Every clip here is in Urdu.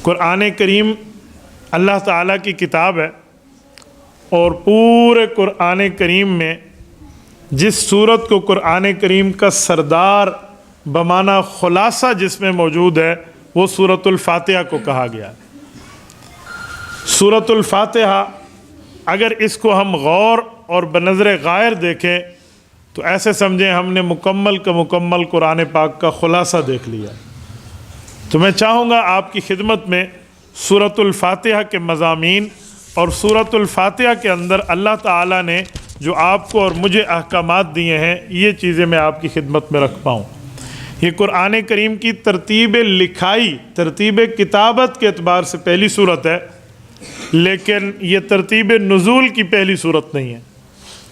قرآن کریم اللہ تعالیٰ کی کتاب ہے، اور پورے قرآن کریم میں جس صورت کو قرآن کریم کا سردار بمعنی خلاصہ جس میں موجود ہے وہ سورۃ الفاتحہ کو کہا گیا ہے۔ سورۃ الفاتحہ اگر اس کو ہم غور اور بنظر غائر دیکھیں تو ایسے سمجھیں ہم نے مکمل کا مکمل قرآن پاک کا خلاصہ دیکھ لیا۔ تو میں چاہوں گا آپ کی خدمت میں سورۃ الفاتحہ کے مضامین اور سورۃ الفاتحہ کے اندر اللہ تعالیٰ نے جو آپ کو اور مجھے احکامات دیے ہیں یہ چیزیں میں آپ کی خدمت میں رکھ پاؤں۔ یہ قرآن کریم کی ترتیب لکھائی، ترتیب کتابت کے اعتبار سے پہلی صورت ہے، لیکن یہ ترتیب نزول کی پہلی صورت نہیں ہے۔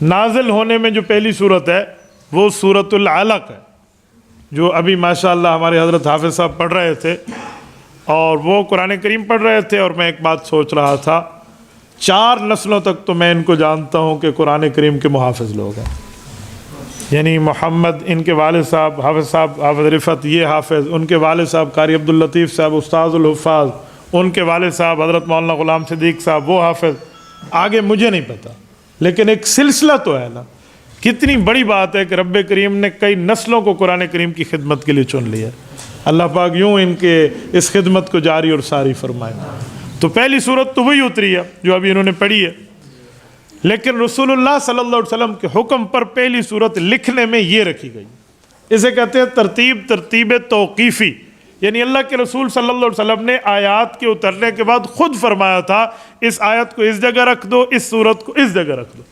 نازل ہونے میں جو پہلی صورت ہے وہ سورۃ العلق ہے، جو ابھی ماشاءاللہ ہمارے حضرت حافظ صاحب پڑھ رہے تھے، اور وہ قرآن کریم پڑھ رہے تھے، اور میں ایک بات سوچ رہا تھا، 4 نسلوں تک تو میں ان کو جانتا ہوں کہ قرآن کریم کے محافظ لوگ ہیں، یعنی محمد ان کے والد صاحب حافظ رفعت یہ حافظ، ان کے والد صاحب قاری عبداللطیف صاحب استاذ الحفاظ، ان کے والد صاحب حضرت مولانا غلام صدیق صاحب وہ حافظ، آگے مجھے نہیں پتہ، لیکن ایک سلسلہ تو ہے نا۔ کتنی بڑی بات ہے کہ رب کریم نے کئی نسلوں کو قرآن کریم کی خدمت کے لیے چن لیا۔ اللہ پاک یوں ان کے اس خدمت کو جاری اور ساری فرمائے۔ تو پہلی صورت تو وہی اتری ہے جو ابھی انہوں نے پڑھی ہے، لیکن رسول اللہ صلی اللہ علیہ وسلم کے حکم پر پہلی صورت لکھنے میں یہ رکھی گئی۔ اسے کہتے ہیں ترتیب توقیفی، یعنی اللہ کے رسول صلی اللہ علیہ وسلم نے آیات کے اترنے کے بعد خود فرمایا تھا اس آیت کو اس جگہ رکھ دو، اس صورت کو اس جگہ رکھ دو۔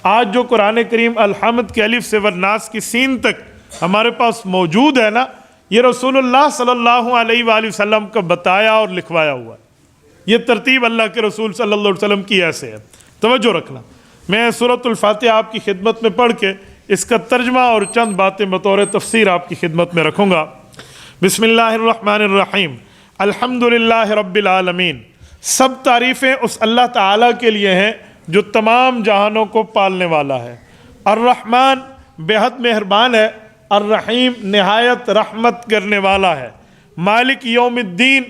آج جو قرآن کریم الحمد کے الف سے والناس کی سین تک ہمارے پاس موجود ہے نا، یہ رسول اللہ صلی اللہ علیہ وآلہ وسلم کا بتایا اور لکھوایا ہوا ہے۔ یہ ترتیب اللہ کے رسول صلی اللہ علیہ وسلم کی ایسے ہے، توجہ رکھنا۔ میں سورۃ الفاتحہ آپ کی خدمت میں پڑھ کے اس کا ترجمہ اور چند باتیں بطور تفسیر آپ کی خدمت میں رکھوں گا۔ بسم اللہ الرحمن الرحیم، الحمدللہ رب العالمین۔ سب تعریفیں اس اللہ تعالیٰ کے لیے ہیں جو تمام جہانوں کو پالنے والا ہے۔ الرحمن بے حد مہربان ہے، الرحیم نہایت رحمت کرنے والا ہے۔ مالک یوم الدین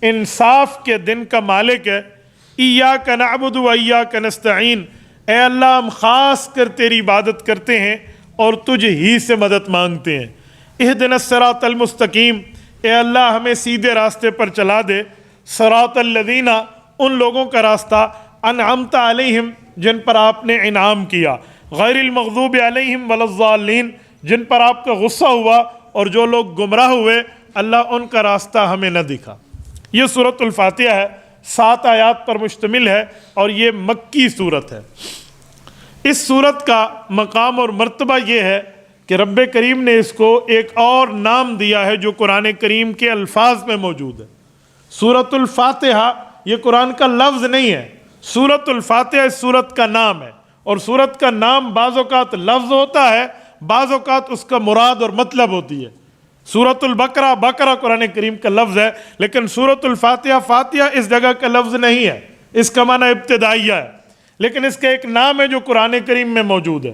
انصاف کے دن کا مالک ہے۔ ایاک نعبد و ایاک نستعین، اے اللہ ہم خاص کر تیری عبادت کرتے ہیں اور تجھ ہی سے مدد مانگتے ہیں۔ اہدنا الصراط المستقیم، اے اللہ ہمیں سیدھے راستے پر چلا دے۔ صراط الذین، ان لوگوں کا راستہ، انعمت علیہم جن پر آپ نے انعام کیا، غیر المغضوب علیہم ولا الضالین جن پر آپ کا غصہ ہوا اور جو لوگ گمراہ ہوئے، اللہ ان کا راستہ ہمیں نہ دکھا۔ یہ سورۃ الفاتحہ ہے، 7 آیات پر مشتمل ہے، اور یہ مکی صورت ہے۔ اس صورت کا مقام اور مرتبہ یہ ہے کہ رب کریم نے اس کو ایک اور نام دیا ہے جو قرآن کریم کے الفاظ میں موجود ہے۔ سورۃ الفاتحہ یہ قرآن کا لفظ نہیں ہے، سورۃ الفاتحہ اس سورت کا نام ہے، اور سورت کا نام بعض اوقات لفظ ہوتا ہے، بعض اوقات اس کا مراد اور مطلب ہوتی ہے۔ سورۃ البقرہ، بقرہ قرآن کریم کا لفظ ہے، لیکن سورۃ الفاتحہ، فاتحہ اس جگہ کا لفظ نہیں ہے، اس کا معنی ابتدائیہ ہے، لیکن اس کا ایک نام ہے جو قرآن کریم میں موجود ہے۔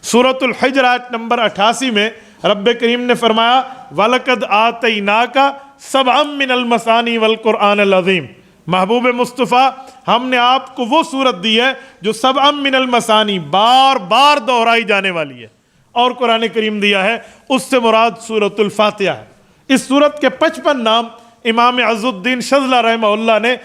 سورۃ الحجر آیت نمبر 88 میں رب کریم نے فرمایا وَلَقَدْ آتَيْنَاكَ سَبْعًا مِّنَ الْمَثَانِي وَالْقُرْآنِ الْعَظِيمِ، محبوب مصطفیٰ ہم نے آپ کو وہ صورت دی ہے جو سبعًا من المثانی، بار بار دہرائی جانے والی ہے، اور قرآن کریم دیا ہے، اس سے مراد سورۃ الفاتحہ ہے۔ اس سورت کے 55 نام امام عز الدین شاذلی رحمہ اللہ نے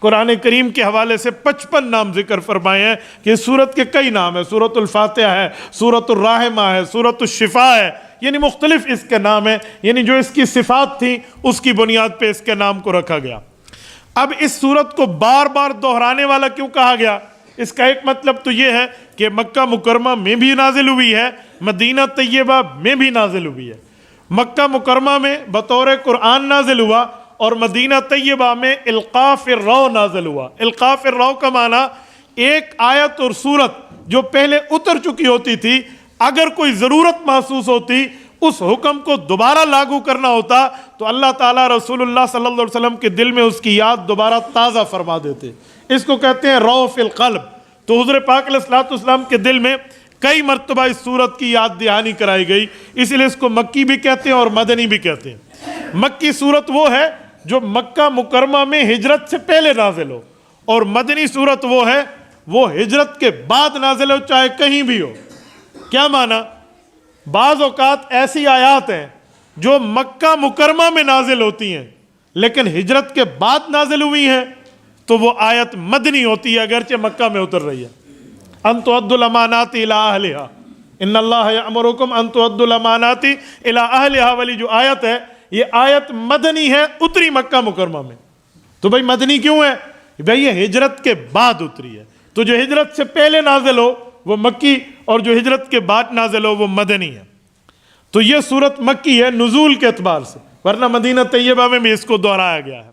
قرآن کریم کے حوالے سے 55 نام ذکر فرمائے ہیں کہ اس سورت کے کئی نام ہیں۔ سورۃ الفاتحہ ہے، سورۃ الرحمہ ہے، سورۃ الشفاء ہے، یعنی مختلف اس کے نام ہیں، یعنی جو اس کی صفات تھیں اس کی بنیاد پہ اس کے نام کو رکھا گیا۔ اب اس سورت کو بار بار دہرانے والا کیوں کہا گیا؟ اس کا ایک مطلب تو یہ ہے کہ مکہ مکرمہ میں بھی نازل ہوئی ہے، مدینہ طیبہ میں بھی نازل ہوئی ہے۔ مکہ مکرمہ میں بطور قرآن نازل ہوا، اور مدینہ طیبہ میں القاء فی الروح نازل ہوا۔ القاء فی الروح کا معنی ایک آیت اور سورت جو پہلے اتر چکی ہوتی تھی، اگر کوئی ضرورت محسوس ہوتی اس حکم کو دوبارہ لاگو کرنا ہوتا تو اللہ تعالیٰ رسول اللہ صلی اللہ علیہ وسلم کے دل میں اس کی یاد دوبارہ تازہ فرما دیتے۔ اس کو کہتے ہیں روح فی القلب۔ تو حضور پاک علیہ الصلوۃ والسلام کے دل میں کئی مرتبہ اس سورت کی یاد دہانی کرائی گئی، اس لیے اس کو مکی بھی کہتے ہیں اور مدنی بھی کہتے ہیں۔ مکی سورت وہ ہے جو مکہ مکرمہ میں ہجرت سے پہلے نازل ہو، اور مدنی صورت وہ ہے وہ ہجرت کے بعد نازل ہو، چاہے کہیں بھی ہو۔ کیا معنی؟ بعض اوقات ایسی آیات ہیں جو مکہ مکرمہ میں نازل ہوتی ہیں لیکن ہجرت کے بعد نازل ہوئی ہیں، تو وہ آیت مدنی ہوتی ہے اگرچہ مکہ میں اتر رہی ہے۔ ان تؤدوا الامانات الی اہلھا، ان اللہ یأمرکم ان تؤدوا الامانات الی اہلھا والی جو آیت ہے، یہ آیت مدنی ہے، اتری مکہ مکرمہ میں۔ تو بھائی مدنی کیوں ہے؟ بھائی یہ ہجرت کے بعد اتری ہے، تو جو ہجرت سے پہلے نازل ہو وہ مکی، اور جو ہجرت کے بعد نازل ہو وہ مدنی ہے۔ تو یہ صورت مکی ہے نزول کے اعتبار سے، ورنہ مدینہ طیبہ میں بھی اس کو دہرایا گیا ہے۔